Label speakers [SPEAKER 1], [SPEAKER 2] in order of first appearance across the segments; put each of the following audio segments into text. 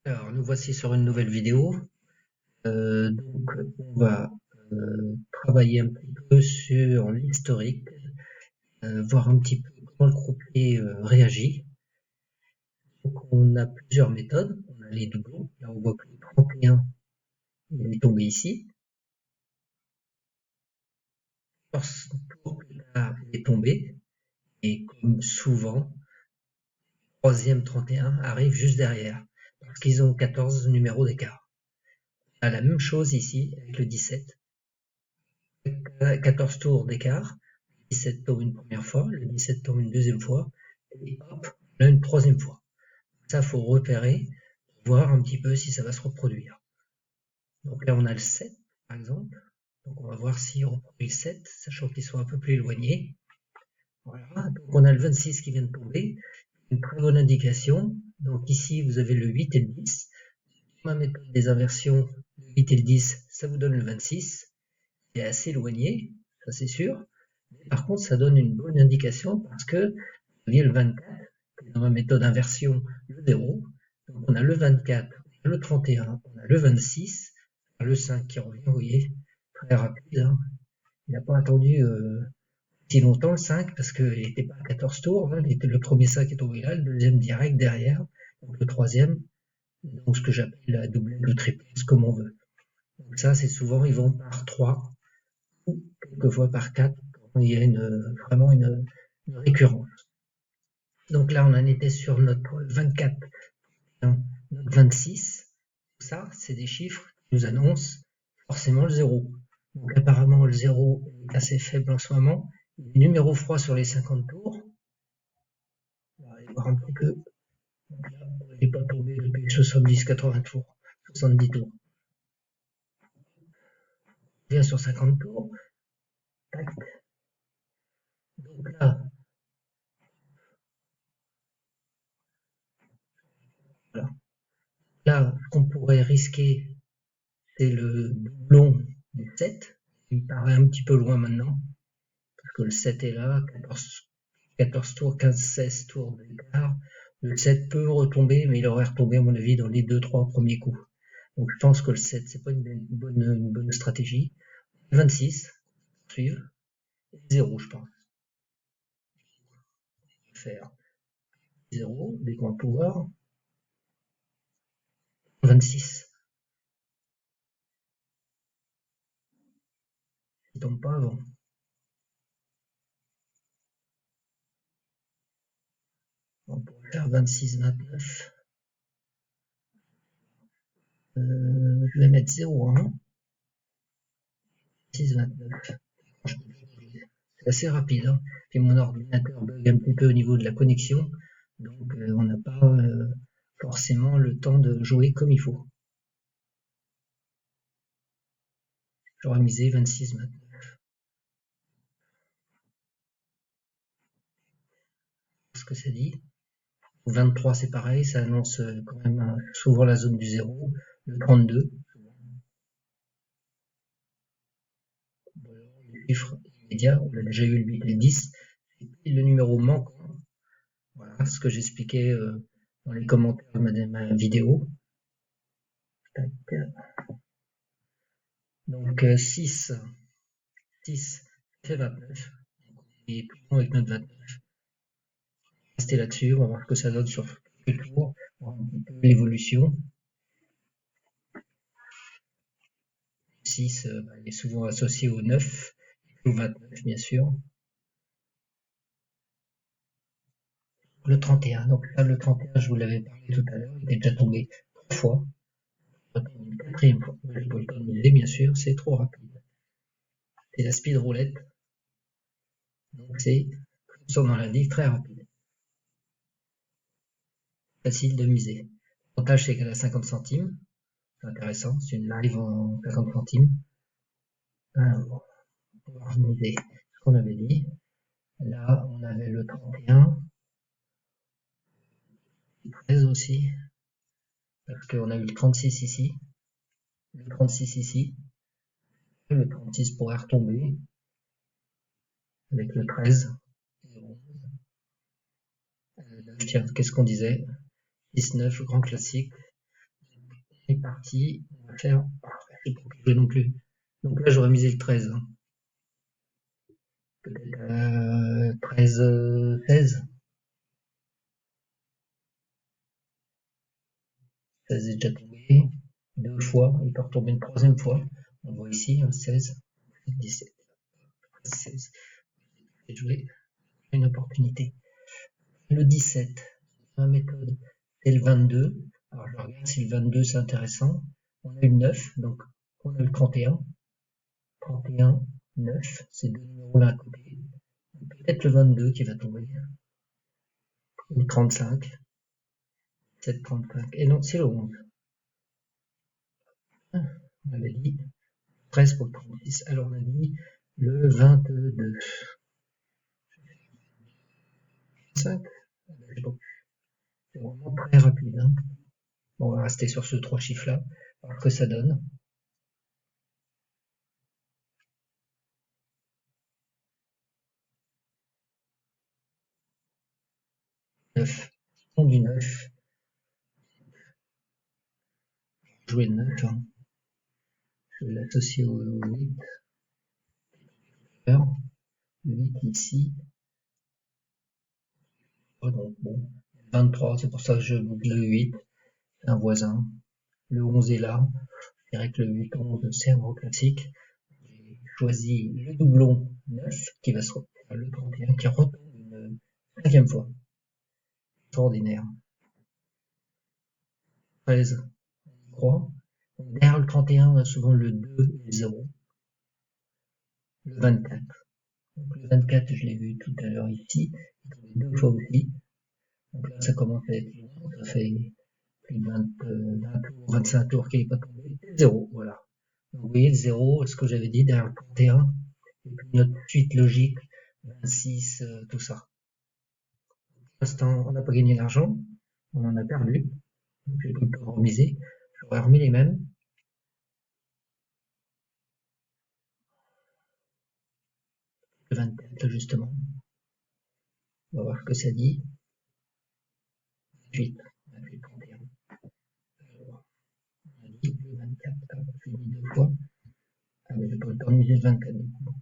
[SPEAKER 1] Alors, nous voici sur une nouvelle vidéo. Donc, on va travailler un petit peu sur l'historique, voir un petit peu comment le croupier réagit. Donc, on a plusieurs méthodes. On a les doublons. Là, on voit que le 31 il est tombé ici. 14 tours plus tard, il est tombé. Et comme souvent, troisième 31 arrive juste derrière, parce qu'ils ont 14 numéros d'écart. On a la même chose ici avec le 17. 14 tours d'écart. 17 tombe une première fois, le 17 tombe une deuxième fois, et hop, là une troisième fois. Ça, faut repérer, voir un petit peu si ça va se reproduire. Donc là, on a le 7, par exemple. Donc on va voir si on reproduit le 7, sachant qu'ils sont un peu plus éloignés. Voilà. Donc on a le 26 qui vient de tomber. Une très bonne indication. Donc ici, vous avez le 8 et le 10. Ma méthode des inversions, le 8 et le 10, ça vous donne le 26. Il est assez éloigné, ça c'est sûr. Mais par contre, ça donne une bonne indication parce que vous voyez le 24, dans ma méthode inversion, le 0. Donc on a le 24, on a le 31, on a le 26, le 5 qui revient, vous voyez, très rapide. Hein. Il n'a pas attendu si longtemps le 5 parce qu'il n'était pas à 14 tours. Hein. Le premier 5 est tombé là, le deuxième direct derrière, donc le troisième, donc ce que j'appelle la doublette ou triplette, comme on veut. Donc ça, c'est souvent, ils vont par 3 ou quelquefois par 4 quand il y a vraiment une récurrence. Donc là, on en était sur notre 24, notre 26. Ça, c'est des chiffres qui nous annoncent forcément le 0. Donc apparemment, le 0 est assez faible en ce moment. Les numéros froids sur les 50 tours. On va aller voir un petit peu. Donc là, on n'est pas tombé depuis 70-80 tours. 70 tours. On vient sur 50 tours. Tac. Donc là, voilà. Là, ce qu'on pourrait risquer, c'est le doublon du 7. Il me paraît un petit peu loin maintenant. Parce que le 7 est là, 14 tours, 15-16 tours d'écart. Le 7 peut retomber, mais il aurait retombé à mon avis dans les 2-3 premiers coups. Donc je pense que le 7, c'est pas une bonne stratégie. 26, suivre. 0, je pense. Faire 0, dès qu'on va pouvoir. 26. Il tombe pas avant. On pourrait faire 26, 29. Je vais mettre 0, 1. 6, 29. C'est assez rapide. Hein. Puis mon ordinateur bug un petit peu au niveau de la connexion. Donc on n'a pas forcément le temps de jouer comme il faut. J'aurais misé 26 maintenant. Ce que ça dit. 23 c'est pareil, ça annonce quand même souvent la zone du 0. Le 32. Voilà, les chiffres immédiats, on a déjà eu le 8 et le 10. Et le numéro manquant. Voilà ce que j'expliquais dans les commentaires de ma vidéo. Tac. Donc 6 fait 29. Et plus long avec notre 29. Rester là-dessus, on va voir ce que ça donne sur quelques tours, voir un petit peu l'évolution. 6 est souvent associé au 9, au 29 bien sûr. Le 31, donc là le 31 je vous l'avais parlé tout à l'heure, il est déjà tombé 3 fois. Une quatrième fois, je peux le terminer bien sûr, c'est trop rapide. C'est la speed roulette, donc c'est, comme son nom l'indique, très rapide. Facile de miser. L'avantage c'est qu'elle a 50 centimes, c'est intéressant, c'est une live en 50 centimes. Alors, on va remonter ce qu'on avait dit. Là, on avait le 31, le 13 aussi, parce qu'on a eu le 36 ici, le 36 ici, et le 36 pourrait retomber avec le 13. Tiens, qu'est-ce qu'on disait? 19, grand classique. est parti. On va faire. Je sais pas que je veux non plus. Donc là, j'aurais misé le 13. Hein. Peut-être 13, 16. 16 est déjà tombé. 2 fois. Il peut retomber une 3e fois. On le voit ici, hein, 16, 17, 16. J'ai joué une opportunité. Le 17, ma méthode, c'est le 22. Alors je regarde si le 22 c'est intéressant. On a eu le 9, donc on a le 31. 31, 9, c'est deux numéros là à côté. Peut-être le 22 qui va tomber. Ou 35. 7, 35. Et non, c'est le 11. On avait dit 13 pour le 36. Alors on a dit le 22. 5. C'est vraiment très rapide. Hein. Bon, on va rester sur ce 3 chiffres là, voir ce que ça donne. 9. Du 9. Jouer le 9. Hein. Je vais l'associer au 8. Le 8 ici. Oh, donc bon. 23, c'est pour ça que je boucle le 8. C'est un voisin. Le 11 est là. Je dirais que le 8, 11, c'est un gros classique. J'ai choisi le doublon 9 qui va se retrouver le 31 qui retombe une 5e fois. Extraordinaire. 13, on y croit. Derrière le 31, on a souvent le 2 et le 0. Le 24. Donc le 24, je l'ai vu tout à l'heure ici. Il est tombé 2 fois aussi. Donc là, ça commence à être loin. Ça fait plus de 20 tours, 25 tours qu'il n'est pas tombé. 0, voilà. Donc vous voyez le 0, ce que j'avais dit derrière le 31. Et puis notre suite logique, 26, tout ça. Pour l'instant, on n'a pas gagné d'argent. On en a perdu. Donc j'ai pu remiser. J'aurais remis les mêmes. Le 24, justement. On va voir ce que ça dit. 28. 28, 31. On a dit le 24. Je l'ai dit 2 fois. Ah, mais je peux pas miser le 24 du coup.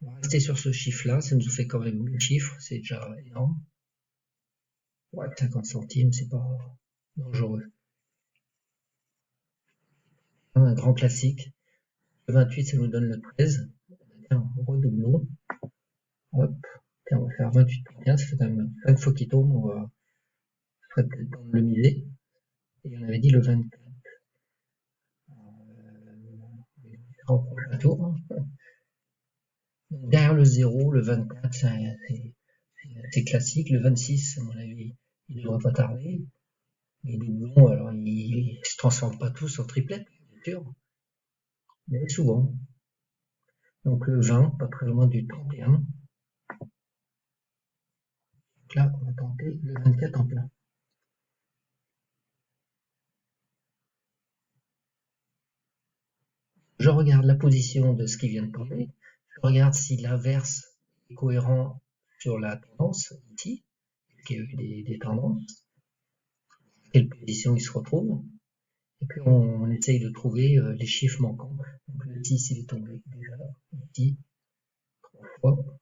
[SPEAKER 1] On va rester sur ce chiffre-là. Ça nous fait quand même 1000 chiffres. C'est déjà énorme. Ouais, 50 centimes, c'est pas dangereux. Un grand classique. Le 28, ça nous donne le 13. Tiens, redoublons. Hop. Tiens, on va faire 28, 31. Ça fait quand même 5 fois qu'il tombe. On va peut-être le temps de le miser. Et on avait dit le 24. On va un tour. Hein. Donc, derrière le 0, le 24, c'est classique. Le 26, à mon avis, il ne devrait pas tarder. Les doublons, alors, ils se transforment pas tous en triplette, bien sûr. Mais souvent. Donc le 20, pas très loin du 31. Donc là, on va tenter le 24 en plein. Je regarde la position de ce qui vient de tomber. Je regarde si l'inverse est cohérent sur la tendance, ici, qu'il y a eu des tendances. Quelle position il se retrouve. Et puis on essaye de trouver les chiffres manquants. Donc le 6 il est tombé déjà ici, 3 fois.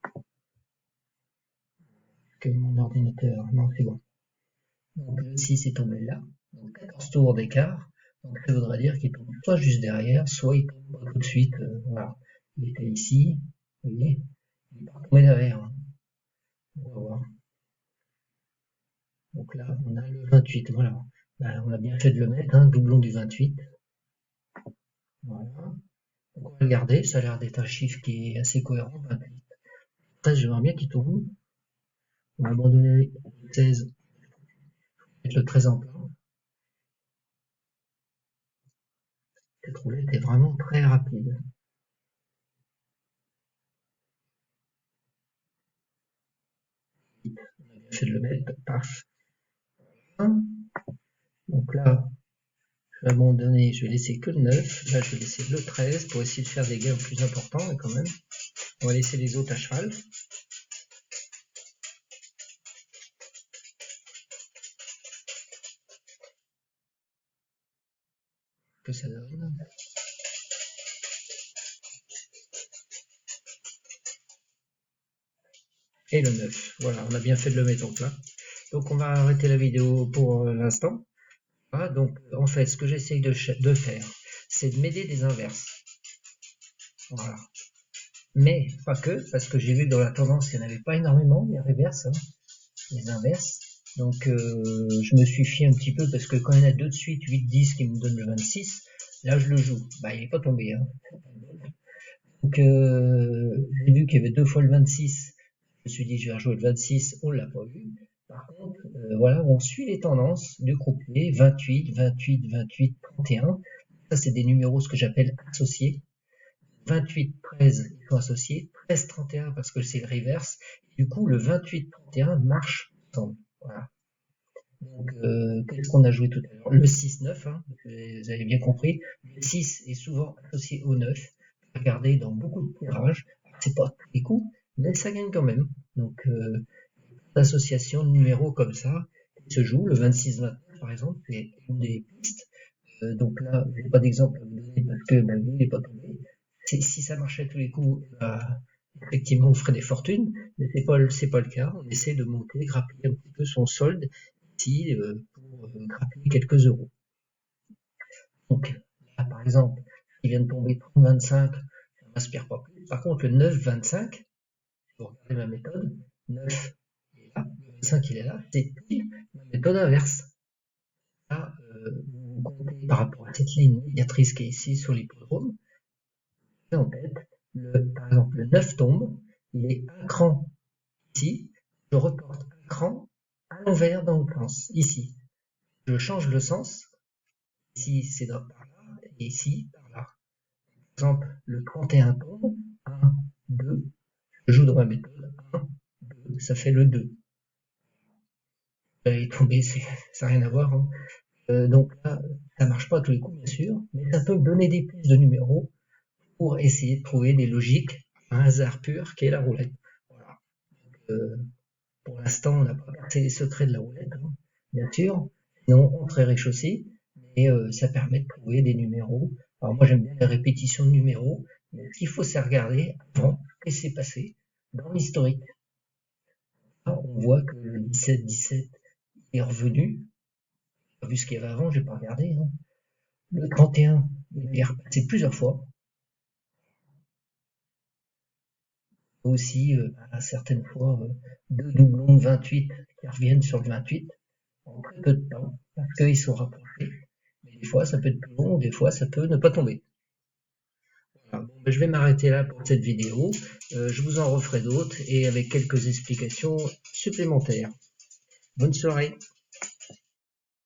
[SPEAKER 1] Que mon ordinateur, non c'est bon. Donc le 6 est tombé là, donc 14 tours d'écart. Donc ça voudrait dire qu'il tombe soit juste derrière, soit il tombe tout de suite. Voilà. Il était ici, vous voyez, il est pas tombé derrière. Hein. On va voir. Donc là, on a le 28, voilà. Ben, on a bien fait de le mettre, hein, doublon du 28. Voilà. Donc on va le garder, ça a l'air d'être un chiffre qui est assez cohérent, 28. Après, j'aimerais bien qu'il tourne. On va abandonner le 16, mettre le 13 en plein. Cette roulette est vraiment très rapide. On a bien fait de le mettre, paf. Donc là, je vais abandonner, je vais laisser que le 9. Là, je vais laisser le 13 pour essayer de faire des gains plus importants, mais quand même. On va laisser les autres à cheval. que ça donne. Et le 9. Voilà, on a bien fait de le mettre en plat. Donc on va arrêter la vidéo pour l'instant. Voilà, donc en fait, ce que j'essaye de faire, c'est de m'aider des inverses. Voilà. Mais pas que, parce que j'ai vu que dans la tendance, il n'y en avait pas énormément, les reverses, hein, les inverses. Donc je me suis fié un petit peu, parce que quand il y en a deux de suite, 8-10 qui me donne le 26, là je le joue. Bah il n'est pas tombé. Hein. Donc j'ai vu qu'il y avait deux fois le 26. Je me suis dit je vais rejouer le 26, on l'a pas vu. Par contre, voilà, on suit les tendances du croupier, 28, 28, 28, 31. Ça c'est des numéros ce que j'appelle associés. 28, 13, ils sont associés. 13, 31 parce que c'est le reverse. Du coup, le 28, 31 marche ensemble. Voilà. Donc, qu'est-ce qu'on a joué tout à l'heure? Le 6, 9, hein, vous avez bien compris. Le 6 est souvent associé au 9. Regardez dans beaucoup de tirages. C'est pas tous les coups, mais ça gagne quand même. Donc, l'association de numéros comme ça se joue. Le 26, 29, par exemple, c'est une des pistes. Donc là, je n'ai pas d'exemple à vous donner parce que lui, il n'est pas tombé. Si ça marchait à tous les coups, effectivement, on ferait des fortunes, mais c'est pas le cas. On essaie de monter, grappiller un petit peu son solde ici pour grappiller quelques euros. Donc là, par exemple, il vient de tomber 30-25, ça ne m'inspire pas plus. Par contre, le 9-25, vous regardez ma méthode, 9 il est là, le 25 il est là, c'est pile ma méthode inverse. Là, vous comptez par rapport à cette ligne médiatrice qui est ici sur l'hippodrome, en tête, par exemple, le 9 tombe, il est un cran ici, je reporte un cran à l'envers dans l'autre sens, ici. Je change le sens, ici c'est par là, et ici par là. Par exemple, le 31 tombe, 1, 2, je joue dans ma méthode, 1, 2, ça fait le 2. Il est tombé, ça n'a rien à voir. Hein. Donc là, ça marche pas à tous les coups, bien sûr, mais ça peut me donner des pistes de numéros pour essayer de trouver des logiques, un hasard pur qui est la roulette. Voilà. Pour l'instant, on n'a pas percé les secrets de la roulette, hein, bien sûr, sinon on serait riche aussi, mais ça permet de trouver des numéros. Alors moi j'aime bien les répétitions de numéros, mais ce qu'il faut c'est regarder avant ce qui s'est passé dans l'historique. On voit que le 17-17 est revenu, j'ai pas vu ce qu'il y avait avant, j'ai pas regardé. Hein. Le 31, il est repassé plusieurs fois. Aussi, certaines fois, deux doublons de 28 qui reviennent sur le 28 en très peu de temps, parce qu'ils sont rapprochés. Mais des fois, ça peut être plus long, des fois, ça peut ne pas tomber. Voilà. Bon, ben, je vais m'arrêter là pour cette vidéo. Je vous en referai d'autres et avec quelques explications supplémentaires. Bonne soirée.